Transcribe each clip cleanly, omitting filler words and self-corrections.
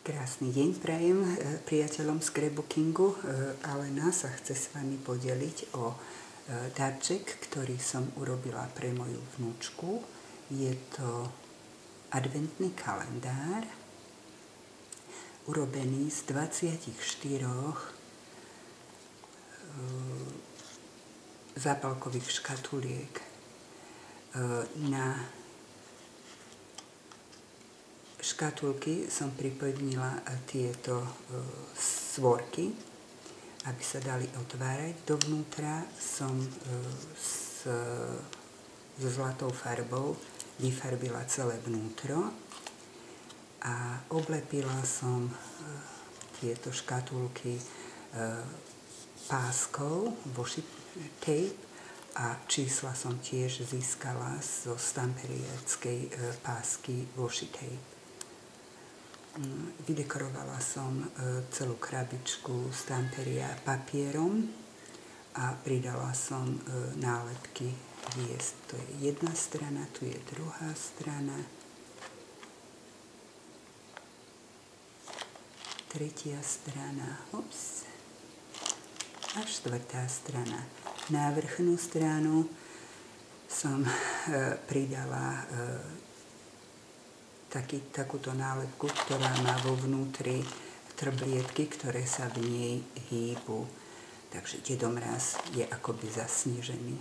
Krásny deň prajem priateľom scrapbookingu. Alena sa chce s vami podeliť o darček, ktorý som urobila pre moju vnúčku. Je to adventný kalendár, urobený z 24 zápalkových škatuliek. Na škatulky som pripevnila tieto svorky, aby sa dali otvárať. Dovnútra som so zlatou farbou vyfarbila celé vnútro a oblepila som tieto škatulky páskou washi tape a čísla som tiež získala zo stamperiackej pásky washi tape. Vydekorovala som celú krabičku stamperia papierom a pridala som nálepky hviezd. To je jedna strana, tu je druhá strana, tretia strana, a štvrtá strana. Na vrchnú stranu som pridala takúto nálepku, ktorá má vo vnútri trblietky, ktoré sa v nej hýbu. Takže Dedo Mráz je akoby zasnežený.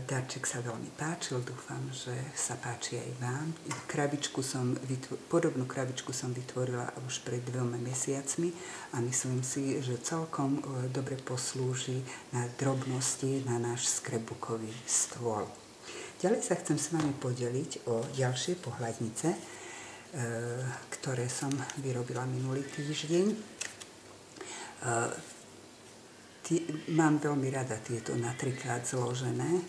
Darček sa veľmi páčil, dúfam, že sa páči aj vám. Podobnú krabičku som vytvorila už pred 2 mesiacmi a myslím si, že celkom dobre poslúži na drobnosti na náš scrapbookový stôl. Ďalej sa chcem s vami podeliť o ďalšie pohľadnice, ktoré som vyrobila minulý týždeň. Mám veľmi rada tieto na 3x zložené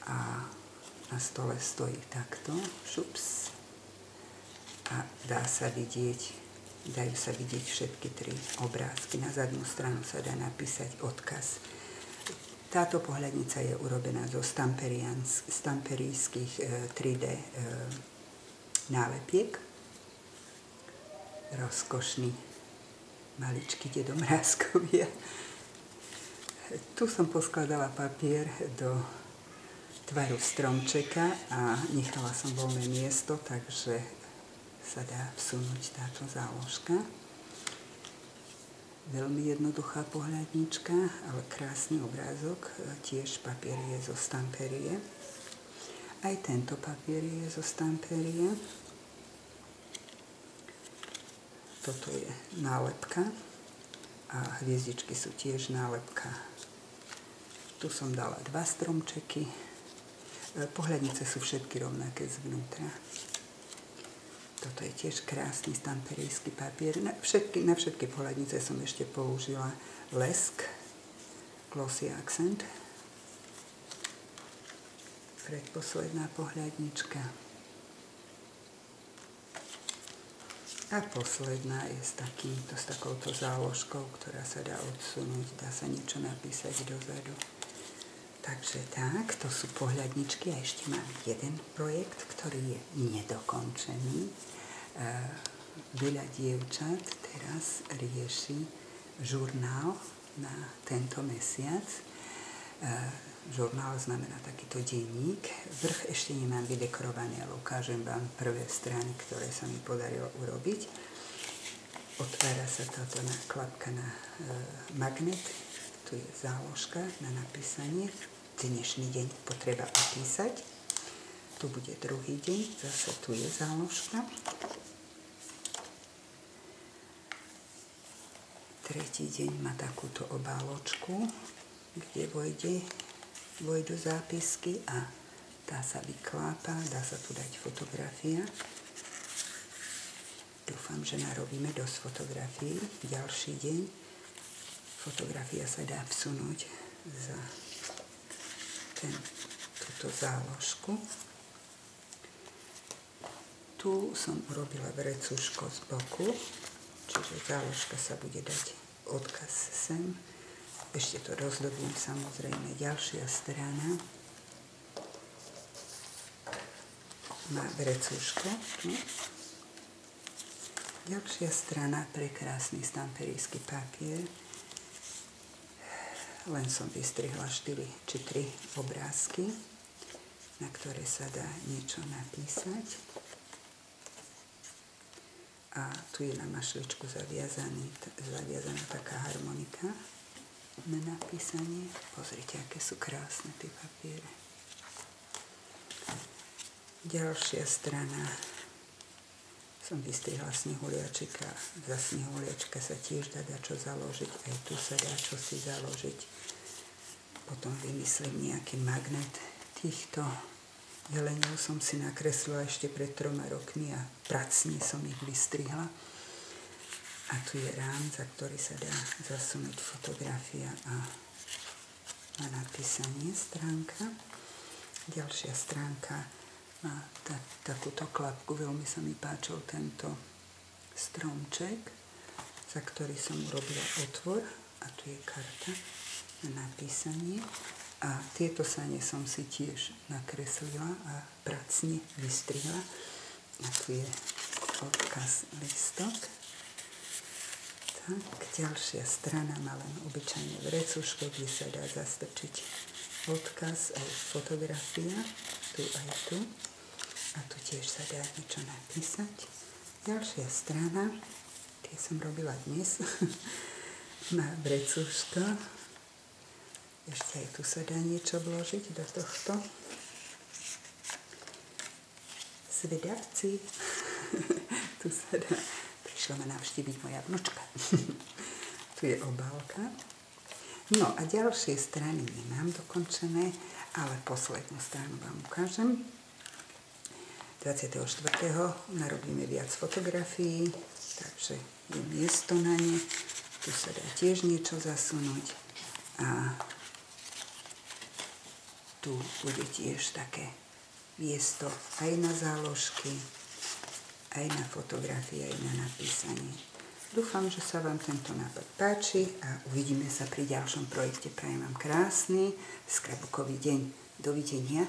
a na stole stojí takto, šups, a dajú sa vidieť všetky 3 obrázky. Na zadnú stranu sa dá napísať odkaz. Táto pohľadnica je urobená zo stamperijských 3D nálepiek. Rozkošný maličký Dedo Mrázkovia. Tu som poskladala papier do tvaru stromčeka a nechala som voľné miesto, takže sa dá vsunúť táto záložka. Veľmi jednoduchá pohľadnička, ale krásny obrázok. Tiež papier je zo stamperie. Aj tento papier je zo stamperie. Toto je nálepka a hviezdičky sú tiež nálepka. Tu som dala 2 stromčeky. Pohľadnice sú všetky rovnaké zvnútra. Toto je tiež krásny stamperijský papier. Na všetky pohľadnice som ešte použila lesk, glossy accent. Predposledná pohľadnička. A posledná je s takouto záložkou, ktorá sa dá odsunúť, dá sa niečo napísať dozadu. Takže tak, to sú pohľadničky a ešte mám jeden projekt, ktorý je nedokončený. Veľa dievčat teraz rieši žurnál na tento mesiac. Žurnál znamená takýto denník. Vrch ešte nemám vydekorovaný, ale ukážem vám prvé strany, ktoré sa mi podarilo urobiť. Otvára sa táto klapka na magnet. Tu je záložka na napísanie. Dnešný deň potreba opísať. Tu bude druhý deň, zase tu je záložka. Tretí deň má takúto obáločku, kde vojdu zápisky a tá sa vyklápa, dá sa tu dať fotografia. Dúfam, že narobíme dosť fotografií. Ďalší deň fotografia sa dá vsunúť za túto záložku. Tu som urobila vrecuško z boku, čiže záložka sa bude dať odkaz sem. Ešte to rozdobím samozrejme. Ďalšia strana. má vrecuško. Ďalšia strana, prekrásny stamperijský papier. Len som vystrihla 4 či 3 obrázky, na ktoré sa dá niečo napísať. A tu je na mašličku zaviazaná taká harmonika na napísanie. Pozrite, aké sú krásne tie papiere. Ďalšia strana. Som vystrihla snehuliačika. Za snehuliačka sa tiež dá čo založiť. Aj tu sa dá čo si založiť. Potom vymyslím nejaký magnet. Týchto jeleniov som si nakreslila ešte pred 3 rokmi a pracne som ich vystrihla. A tu je rám, za ktorý sa dá zasunúť fotografia a na napísanie stránka. Ďalšia stránka má takúto klapku, veľmi sa mi páčil tento stromček, za ktorý som urobila otvor a tu je karta na napísanie a tieto sane som si tiež nakreslila a pracne vystrihla a tu je odkaz listok. Tak, ďalšia strana má len obyčajné vrecuško, kde sa dá zastrčiť odkaz aj fotografia, tu aj tu. A tu tiež sa dá niečo napísať. Ďalšia strana, tie som robila dnes, má vrecuško. Ešte aj tu sa dá niečo vložiť do tohto. Zvedavci. Tu sa dá. Prišla ma navštíviť moja vnučka. Tu je obálka. No a ďalšie strany nemám dokončené, ale poslednú stranu vám ukážem. 24. narobíme viac fotografií, takže je miesto na ne. Tu sa dá tiež niečo zasunúť. A tu bude tiež také miesto aj na záložky, aj na fotografie, aj na napísanie. Dúfam, že sa vám tento nápad páči a uvidíme sa pri ďalšom projekte. Prajem vám krásny skrabukový deň. Dovidenia.